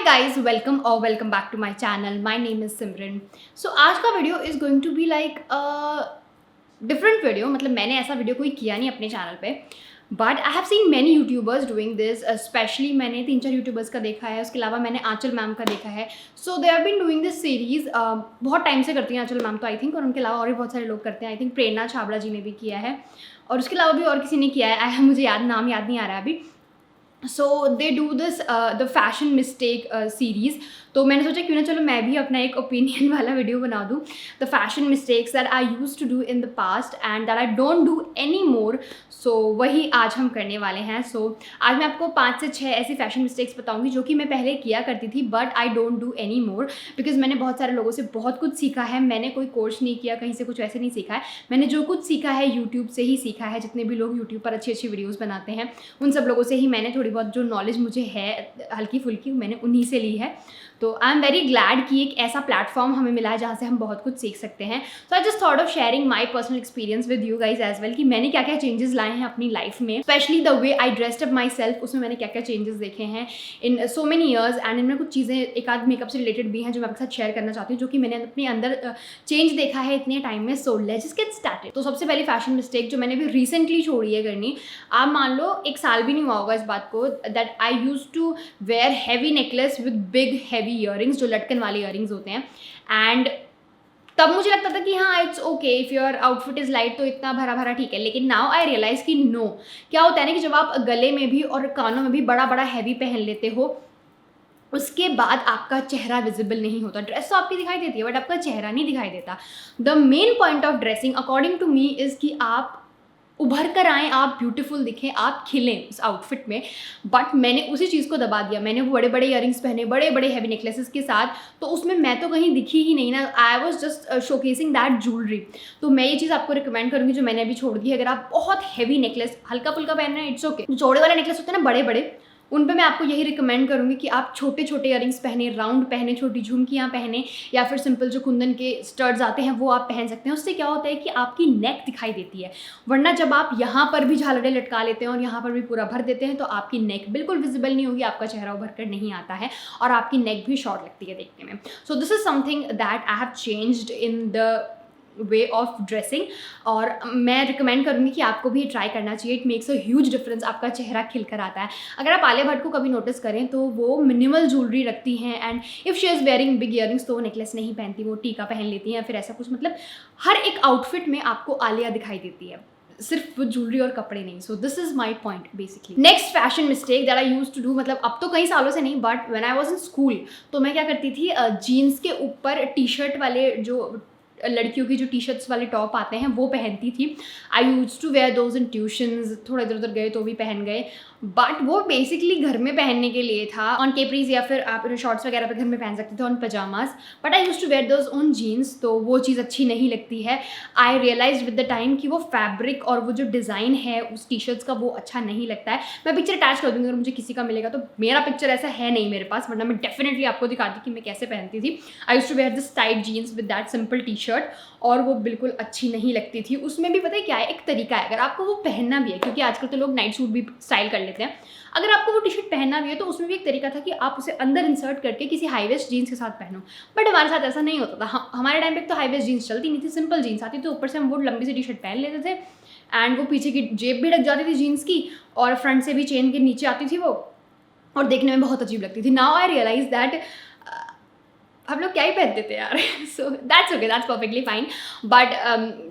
guys, welcome or welcome back to my channel. My name is Simran. So आज का video is going to be like a different video. मतलब मैंने ऐसा video कोई किया नहीं अपने चैनल पे, but I have seen many YouTubers doing this. Specially मैंने 3-4 यूट्यूबर्स का देखा है, उसके अलावा मैंने आंचल मैम का देखा है. So they have been doing this series. बहुत टाइम से करती हैं आंचल मैम तो आई थिंक, और उनके अलावा और भी बहुत सारे लोग करते हैं. आई थिंक प्रेरणा छाबड़ा जी ने भी किया है और उसके अलावा भी और किसी ने किया है. मुझे नाम याद नहीं आ रहा है अभी. So they do this the fashion mistake series. तो मैंने सोचा क्यों ना चलो मैं भी अपना एक ओपिनियन वाला वीडियो बना दूँ. The fashion mistakes that I used to do in the past and that I don't do any more. सो वही आज हम करने वाले हैं. सो आज मैं आपको 5 से 6 ऐसी फैशन मिस्टेक्स बताऊंगी जो कि मैं पहले किया करती थी but I don't do any more, because मैंने बहुत सारे लोगों से बहुत कुछ सीखा है. मैंने कोई कोर्स नहीं किया, कहीं से कुछ ऐसे नहीं सीखा है. मैंने जो कुछ सीखा है यूट्यूब से ही सीखा है. जितने भी लोग यूट्यूब पर अच्छी अच्छी वीडियोज़ बनाते हैं उन सब लोगों से ही मैंने थोड़ी बहुत जो नॉलेज मुझे है हल्की फुल्की मैंने उन्हीं से ली है. तो आई एम वेरी ग्लैड कि एक ऐसा प्लेटफॉर्म हमें मिला है जहाँ से हम बहुत कुछ सीख सकते हैं. So I just thought of sharing my personal experience with you guys as well कि मैंने क्या क्या चेंजेस लाए हैं अपनी लाइफ में. Specially the way I dressed up my self, उसमें मैंने क्या क्या चेंजेस देखे हैं इन सो मेनी ईयर्स. एंड इनमें कुछ चीज़ें एक आध मेकअप से रिलेटेड भी हैं जो मैं आपके साथ शेयर करना चाहती हूँ, जो कि मैंने अपने अंदर चेंज देखा है इतने टाइम में. So let's just get started. तो सबसे पहली फैशन मिस्टेक जो मैंने भी रिसेंटली छोड़ी है करनी, आप मान लो 1 साल भी नहीं हुआ होगा इस बात को, that I use to wear heavy necklace with big heavy earrings, जो लटकन वाले ईयरिंग्स होते हैं. एंड तब मुझे लगता था कि हाँ it's okay if your outfit is light, तो इतना भरा भरा ठीक है. लेकिन नाउ आई रियलाइज़ कि नो, क्या होता है ना कि जब आप गले में भी और कानों में भी बड़ा बड़ा हैवी पहन लेते हो, उसके बाद आपका चेहरा विजिबल नहीं होता. ड्रेस तो आपकी दिखाई देती है बट आपका चेहरा नहीं दिखाई देता. The main point of dressing according to me is कि आप उभर कर आएँ, आप ब्यूटीफुल दिखें, आप खिलें उस आउटफिट में. बट मैंने उसी चीज़ को दबा दिया. मैंने वो बड़े बड़े ईयरिंग्स पहने, बड़े बड़े हैवी नेकलेसेस के साथ, तो उसमें मैं तो कहीं दिखी ही नहीं ना. I was just showcasing that jewellery. तो मैं ये चीज़ आपको रिकमेंड करूँगी जो मैंने अभी छोड़ दी. अगर आप बहुत हैवी नेकलेस हल्का फुल्का पहन रहे हैं इट्स ओके. जो चौड़े वाले नेकलेस होते हैं ना बड़े बड़े, उन पे मैं आपको यही रिकमेंड करूँगी कि आप छोटे छोटे ईयरिंग्स पहने, राउंड पहने, छोटी झुमकियाँ पहने, या फिर सिंपल जो कुंदन के स्टड्स आते हैं वो आप पहन सकते हैं. उससे क्या होता है कि आपकी नेक दिखाई देती है. वरना जब आप यहाँ पर भी झालरें लटका लेते हैं और यहाँ पर भी पूरा भर देते हैं तो आपकी नेक बिल्कुल विजिबल नहीं होगी, आपका चेहरा उभर कर नहीं आता है और आपकी नेक भी शॉर्ट लगती है देखने में. सो this is something that I have changed in the way of dressing, और मैं रिकमेंड करूँगी कि आपको भी ट्राई करना चाहिए. It makes a huge difference. आपका चेहरा खिल कर आता है. अगर आप आलिया भट्ट को कभी नोटिस करें तो वो मिनिमल ज्वेलरी रखती हैं, and if she is wearing big earrings तो वो नेकलेस नहीं पहनती, वो टीका पहन लेती हैं या फिर ऐसा कुछ. मतलब हर एक आउटफिट में आपको आलिया दिखाई देती है, सिर्फ वो ज्वेलरी और कपड़े नहीं. So this is my point basically. Next fashion mistake that I use to do, मतलब अब तो कई सालों से नहीं but when I was in school, तो मैं क्या करती थी, जीन्स के ऊपर टी शर्ट वाले जो लड़कियों की जो टी शर्ट्स वाले टॉप आते हैं वो पहनती थी. I use to wear those in tuitions. थोड़ा इधर उधर गए तो भी पहन गए, बट वो बेसिकली घर में पहनने के लिए था, ऑन केपरीज या फिर आप शॉर्ट्स वगैरह पे घर में पहन सकते थे, on pyjamas. But I use to wear those on jeans, तो वो चीज़ अच्छी नहीं लगती है. I realise with the time कि वो फैब्रिक और वो जो डिज़ाइन है उस टी शर्ट्स का वो अच्छा नहीं लगता है. मैं पिक्चर अटैच कर दूँगी अगर मुझे किसी का मिलेगा तो. मेरा पिक्चर ऐसा है नहीं मेरे पास, वरना मैं डेफिनेटली आपको दिखाती कि मैं कैसे पहनती थी. I use to wear this tight jeans with that simple T shirt, और वो बिल्कुल अच्छी नहीं लगती थी. उसमें भी पता है क्या है, एक तरीका है. अगर आपको वो पहनना भी है, क्योंकि आजकल तो लोग नाइट सूट भी स्टाइल कर लेते हैं, अगर आपको वो टी शर्ट पहनना भी है तो उसमें भी एक तरीका था कि आप उसे अंदर इंसर्ट करके किसी हाई वेस्ट जीन्स के साथ पहनो. बट हमारे साथ ऐसा नहीं होता था. हमारे टाइम पे तो हाई वेस्ट जीन्स चलती नहीं थी, सिंपल जीन्स आती थी, ऊपर से हम वो लंबी सी टी शर्ट पहन लेते थे, एंड वो पीछे की जेब भी ढक जाती थी जीन्स की, और फ्रंट से भी चेन के नीचे आती थी वो, और देखने में बहुत अजीब लगती थी. नाउ आई रियलाइज दैट हम लोग क्या ही पहनते थे यार. So that's okay, that's perfectly fine. But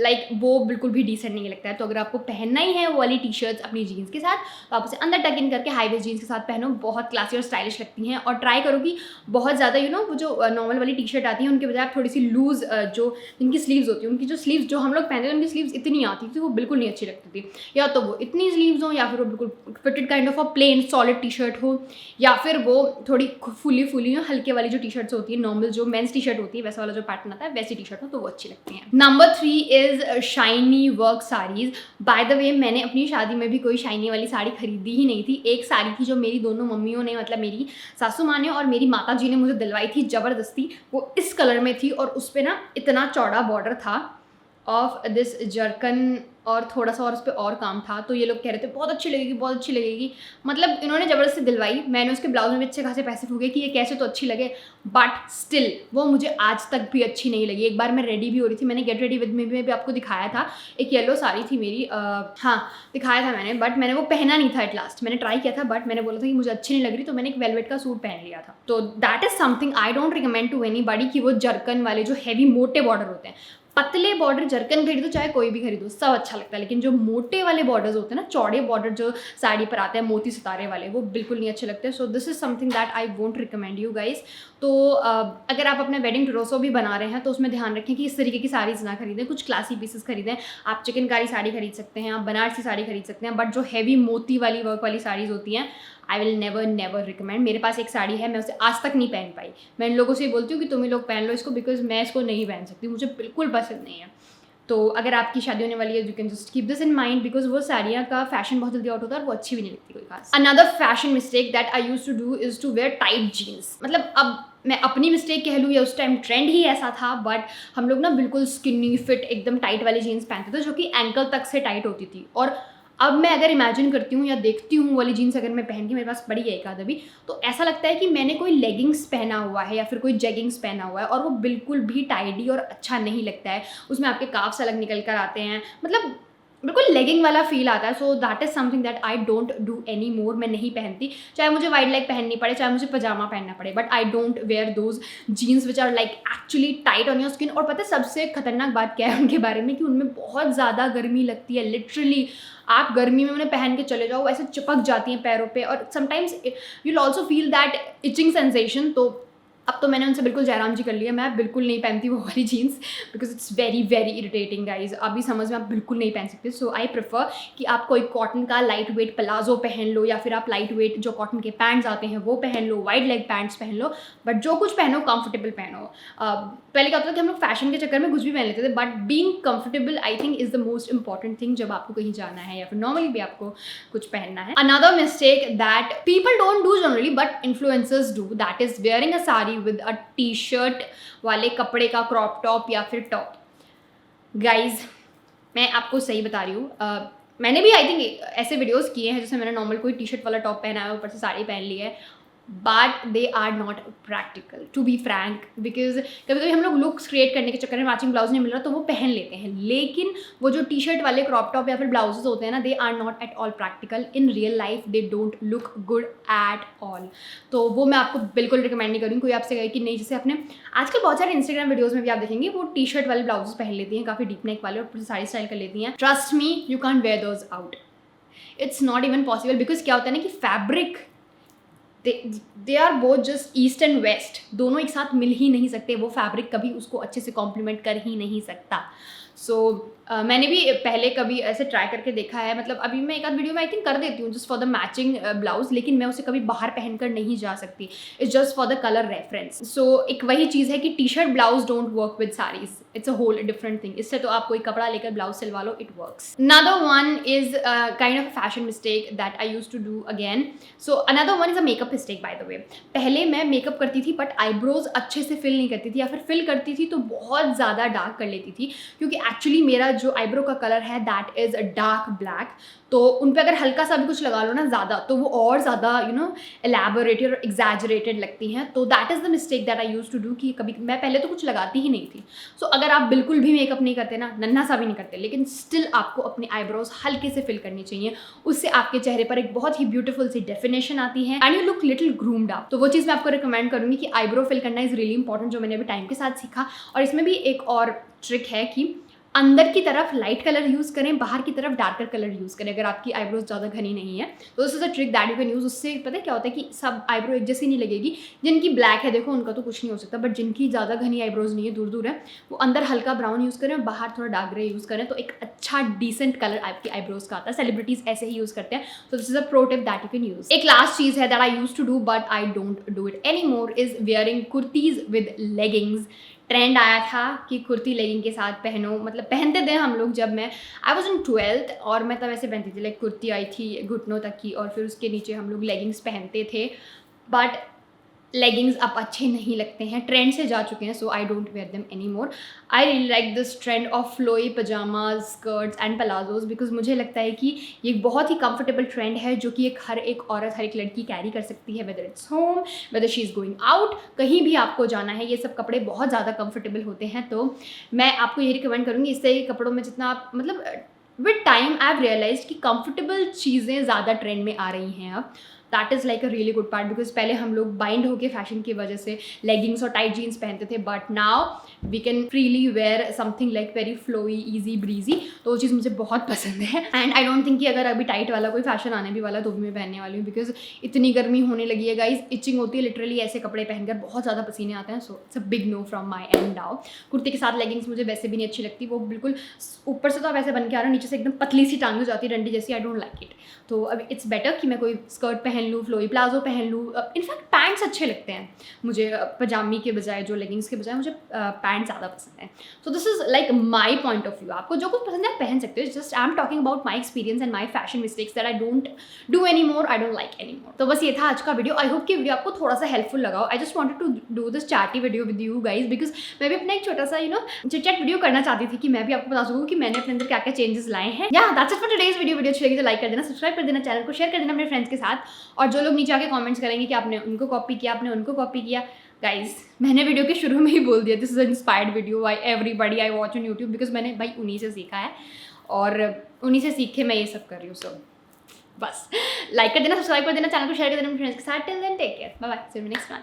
like वो बिल्कुल भी डिसेंट नहीं लगता है. तो अगर आपको पहनना ही है वो वाली टी शर्ट्स अपनी जीन्स के साथ, तो आप उसे अंदर टक इन करके हाई वेस्ट जीन्स के साथ पहनो. बहुत क्लासी और स्टाइलिश लगती हैं. और ट्राई करो कि बहुत ज़्यादा वो जो नॉर्मल वाली टी शर्ट आती है उनके बजाय आप थोड़ी सी लूज़ जो जिनकी स्लीव्स होती है, उनकी जो स्लीव्स जो हम लोग पहनते थे उनकी स्लीव्स इतनी आती थी, वो बिल्कुल नहीं अच्छी लगती थी. या तो वो इतनी स्लीव्स हो, या फिर वो बिल्कुल fitted kind of a plane solid T shirt हो, या फिर वो थोड़ी फुली हो, हल्के वाली जो टी शर्ट्स होती है, नॉर्मल जो मेंस टी शर्ट होती है वैसा वाला जो पैटर्न आता है वैसी टी शर्ट हो तो वो अच्छी लगती है. Number 3 is shiny work saris. By the way मैंने अपनी शादी में भी कोई शाइनी वाली साड़ी खरीदी ही नहीं थी. एक साड़ी थी जो मेरी दोनों मम्मियों ने, मतलब मेरी सासू माँ ने और मेरी माता जी ने मुझे दिलवाई थी ज़बरदस्ती. वो इस कलर में थी और उस पर ना इतना चौड़ा बॉर्डर था ऑफ दिस जर्कन और थोड़ा सा और उस पर और काम था, तो ये लोग कह रहे थे बहुत अच्छी लगेगी, बहुत अच्छी लगेगी। मतलब इन्होंने ज़बरदस्ती दिलवाई, मैंने उसके ब्लाउज में भी अच्छे खासे पैसे फूके कि ये कैसे तो अच्छी लगे, बट स्टिल वो मुझे आज तक भी अच्छी नहीं लगी। एक बार मैं रेडी भी हो रही थी, मैंने गेट रेडी विद मी में भी आपको दिखाया था, एक येलो साड़ी थी मेरी, हाँ दिखाया था मैंने, बट मैंने वो पहना नहीं था एट लास्ट। मैंने ट्राई किया था बट मैंने बोला था कि मुझे अच्छी नहीं लग रही, तो मैंने एक वेलवेट का सूट पहन लिया था। तो that is something I don't recommend to anybody कि वो जर्कन वाले जो हैवी मोटे बॉर्डर होते हैं, पतले बॉर्डर जर्कन खरीदो चाहे कोई भी खरीदो सब अच्छा लगता है, लेकिन जो मोटे वाले बॉर्डर्स होते हैं ना, चौड़े बॉर्डर जो साड़ी पर आते हैं मोती सितारे वाले, वो बिल्कुल नहीं अच्छे लगते। सो this is something that I won't recommend you guys. तो अगर आप अपने वेडिंग ट्रोसो भी बना रहे हैं तो उसमें ध्यान रखें कि इस तरीके की साड़ीज़ ना खरीदें, कुछ क्लासी पीसेस खरीदें। आप चिकनकारी साड़ी खरीद सकते हैं, आप बनारसी साड़ी खरीद सकते हैं, बट जो हैवी मोती वाली वर्क वाली साड़ीज़ होती हैं आई विल नेवर रिकमेंड। मेरे पास एक साड़ी है, मैं उसे आज तक नहीं पहन पाई। मैं इन लोगों से बोलती हूँ कि तुम ही लोग पहन लो इसको, बिकॉज मैं इसको नहीं पहन सकती, मुझे बिल्कुल पसंद नहीं है। तो अगर आपकी शादी होने वाली है, you can just keep this in mind, because वो साड़ियाँ का फैशन बहुत जल्दी आउट होता है और वो अच्छी भी नहीं लगती कोई खास। Another fashion mistake that I use to do is to wear tight jeans. मतलब अब मैं अपनी मिस्टेक कह लूँ या उस टाइम ट्रेंड ही ऐसा था, बट हम लोग ना बिल्कुल स्किनी फिट एकदम टाइट वाली जीन्स पहनते थे जो कि एंकल तक से टाइट होती थी। और अब मैं अगर इमेजिन करती हूँ या देखती हूँ वाली जीन्स अगर मैं पहन के, मेरे पास पड़ी है एक आध अभी, तो ऐसा लगता है कि मैंने कोई लेगिंग्स पहना हुआ है या फिर कोई जेगिंग्स पहना हुआ है, और वो बिल्कुल भी टाइडी और अच्छा नहीं लगता है। उसमें आपके काफ्स अलग निकल कर आते हैं, मतलब बिल्कुल लेगिंग वाला फील आता है। So that is something that I don't do any मोर। मैं नहीं पहनती, चाहे मुझे वाइड लेग पहननी पड़े, चाहे मुझे पजामा पहनना पड़े, but I don't wear those jeans which are like actually tight on your skin. और पता है सबसे खतरनाक बात क्या है उनके बारे में, कि उनमें बहुत ज़्यादा गर्मी लगती है। लिटरली आप गर्मी में उन्हें पहन के चले जाओ, वैसे चिपक जाती हैं पैरों पे, और sometimes you will also feel that itching sensation. तो अब तो मैंने उनसे बिल्कुल जयराम जी कर लिया, मैं बिल्कुल नहीं पहनती वो वाली jeans, because it's very irritating guys. अभी समझ में आप बिल्कुल नहीं पहन सकते। सो आई प्रेफर कि आप कोई कॉटन का लाइट वेट प्लाजो पहन लो, या फिर आप लाइट वेट जो कॉटन के पैंट्स आते हैं वो पहन लो, वाइड लेग पैंट्स पहन लो, बट जो कुछ पहनो कंफर्टेबल पहनो। पहले क्या होता था कि हम लोग फैशन के चक्कर में कुछ भी पहन लेते थे, but being comfortable I think is the most important thing जब आपको कहीं जाना है या फिर नॉर्मली भी आपको कुछ पहनना है। Another mistake that people don't do generally but influencers do, that is wearing a sari with a T shirt वाले कपड़े का क्रॉप टॉप या फिर टॉप। गाइज मैं आपको सही बता रही हूँ, मैंने भी आई थिंक ऐसे वीडियोस किए हैं जैसे मैंने नॉर्मल कोई टी शर्ट वाला टॉप पहना है, ऊपर से साड़ी पहन ली है, but they are not practical to be frank. Because कभी कभी हम लोग लुक्स क्रिएट करने के चक्कर में मैचिंग ब्लाउज नहीं मिल रहा तो वो पहन लेते हैं, लेकिन वो जो टी शर्ट वाले क्रॉप टॉप या फिर ब्लाउजेज होते हैं ना, they are not at all practical in real life, they don't look good at all. तो वो मैं आपको बिल्कुल रिकमेंड नहीं करूँगी। कोई आपसे कहे कि नहीं, जैसे अपने आजकल बहुत सारे इंस्टाग्राम वीडियोज में भी आप देखेंगे वो टी शर्ट वाले ब्लाउजेस पहन लेती हैं, काफ़ी डीप नेक वाले, और पूरी साड़ी स्टाइल कर लेती हैं। Trust me, you can wear those out, it's not even possible. Because क्या होता है ना कि fabric they are both just east and west, दोनों एक साथ मिल ही नहीं सकते, वो फैब्रिक कभी उसको अच्छे से कॉम्प्लीमेंट कर ही नहीं सकता। सो मैंने भी पहले कभी ऐसे ट्राई करके देखा है, मतलब अभी मैं एक आध वीडियो में आई थिंक कर देती हूँ just for the matching blouse, लेकिन मैं उसे कभी बाहर पहनकर नहीं जा सकती, it's just for the colour reference. So एक वही चीज़ है कि T shirt blouse don't work with saris, it's a whole different thing. इससे तो आप कोई कपड़ा लेकर ब्लाउज सिलवा लो, it works. Another one is kind of fashion mistake that I use to do again. So another one is a makeup mistake by the way. पहले मैं मेकअप करती थी बट आईब्रोज अच्छे से फिल नहीं करती थी, या फिर फिल करती थी तो बहुत ज़्यादा डार्क कर लेती थी, क्योंकि एक्चुअली मेरा जो आईब्रो का कलर है दैट इज़ डार्क ब्लैक। तो उन पर अगर हल्का सा भी कुछ लगा लो ना ज़्यादा, तो वो और ज़्यादा एलैबोरेटेड और एग्जैजरेटेड लगती हैं। तो that is the mistake that I use to do, कि कभी मैं पहले तो कुछ लगाती ही नहीं थी। सो अगर आप बिल्कुल भी मेकअप नहीं करते ना, नन्हा सा भी नहीं करते, लेकिन स्टिल आपको अपने आईब्रोज हल्के से फिल करनी चाहिए, उससे आपके चेहरे पर एक बहुत ही ब्यूटीफुल सी डेफिनेशन आती है and you look little groomed up. तो वो चीज़ मैं आपको रिकमेंड करूँगी कि आईब्रो फिल करना इज़ रियली इंपॉर्टेंट, जो मैंने अभी टाइम के साथ सीखा। और इसमें भी एक और ट्रिक है कि अंदर की तरफ लाइट कलर यूज़ करें, बाहर की तरफ डार्कर कलर यूज़ करें। अगर आपकी आईब्रोज ज़्यादा घनी नहीं है तो this is a trick that you can use. उससे पता है क्या होता है कि सब आईब्रो एक जैसी नहीं लगेगी। जिनकी ब्लैक है देखो उनका तो कुछ नहीं हो सकता, बट जिनकी ज़्यादा घनी आईब्रोज नहीं है, दूर दूर है, वो अंदर हल्का ब्राउन यूज़ करें और बाहर थोड़ा डार्क ग्रे यूज़ करें, तो एक अच्छा डिसेंट कलर आपकी आईब्रोज का आता है। सेलिब्रिटीज़ ऐसे ही यूज़ करते हैं, तो this is a pro tip that you can use. एक लास्ट चीज़ है that I use to do but I don't do it any more is wearing kurtis with leggings. Trend आया था कि कुर्ती लेगिंग के साथ पहनो, मतलब पहनते थे हम लोग जब मैं आई वॉज इन 12th, और मैं तब ऐसे पहनती थी, लाइक कुर्ती आई थी घुटनों तक की और फिर उसके नीचे हम लोग लेगिंग्स पहनते थे। बट लेगिंग्स अब अच्छे नहीं लगते हैं, ट्रेंड से जा चुके हैं, so I don't wear them any more. I really like this trend of flowy pyjamas, skirts and palazzos, because मुझे लगता है कि ये एक बहुत ही कंफर्टेबल ट्रेंड है जो कि हर एक औरत, हर एक लड़की कैरी कर सकती है, whether its home, whether she is going out, कहीं भी आपको जाना है, ये सब कपड़े बहुत ज़्यादा कंफर्टेबल होते हैं। तो मैं आपको यही रिकमेंड करूँगी, इस तरह के कपड़ों में जितना आप मतलब with time I have realise कि कंफर्टेबल चीज़ें ज़्यादा ट्रेंड में आ रही हैं अब। That is like a really good part, because पहले हम लोग बाइंड होके फैशन की वजह से लेगिंग्स और टाइट जीन्स पहनते थे, but now we can freely wear something like very flowy, easy breezy. तो वो चीज़ मुझे बहुत पसंद है। एंड आई डोंट थिंक कि अगर अभी टाइट वाला कोई फैशन आने भी वाला तो भी मैं पहनने वाली हूँ, बिकॉज इतनी गर्मी होने लगी है गाइज, इचिंग होती है लिटरली ऐसे कपड़े पहनकर, बहुत ज़्यादा पसीने आते हैं। So it's a big know from my and now. Kurti के साथ लेगिंग्स मुझे वैसे भी नहीं अच्छी लगती, वो बिल्कुल ऊपर से तो वैसे बन के आ रहा है, नीचे से एकदम पतली सी टांग हो जाती है, डंडी जैसी। आई डोंट लाइक इट। तो अब इट्स बेटर कि मैं कोई स्कर्ट पहन लूँ, फ्लोई प्लाजो पहन लूँ। इनफैक्ट पैंट्स अच्छे लगते हैं मुझे, पजामी के बजाय, जो लेगिंग्स के बजाय मुझे पैंट ज़्यादा पसंद है। So this is like my point of view. आपको जो कुछ पसंद है आप पहन सकते हो, just I am talking about my experience and my fashion mistakes that I don't do any more, I don't like any more. तो बस ये था आज का वीडियो। आई होप कि वीडियो आपको थोड़ा सा हेल्पफुल लगा हो। I just wanted to do this chatty video with you guys, because मैं भी अपना एक छोटा सा चिट चैट वीडियो करना चाहती थी कि मैं भी आपको बता सकूँ कि मैंने अपने अंदर क्या क्या चेंजेस लाए हैं। या that's it for today's video. Video अच्छी लगी तो लाइक कर देना, सब्सक्राइब कर देना, चैनल को शेयर कर देना अपने फ्रेंड्स के साथ। और जो लोग नीचे आके कमेंट्स करेंगे कि आपने उनको कॉपी किया, आपने उनको कॉपी किया, गाइज मैंने वीडियो के शुरू में ही बोल दिया, this is inspired video by everybody I watch on YouTube, because मैंने भाई उन्हीं से सीखा है और उन्हीं से सीख के मैं ये सब कर रही हूँ। सो बस लाइक कर देना, सब्सक्राइब कर देना, चैनल को शेयर कर देना अपने फ्रेंड्स के साथ। Till then take care, bye bye, see you next one.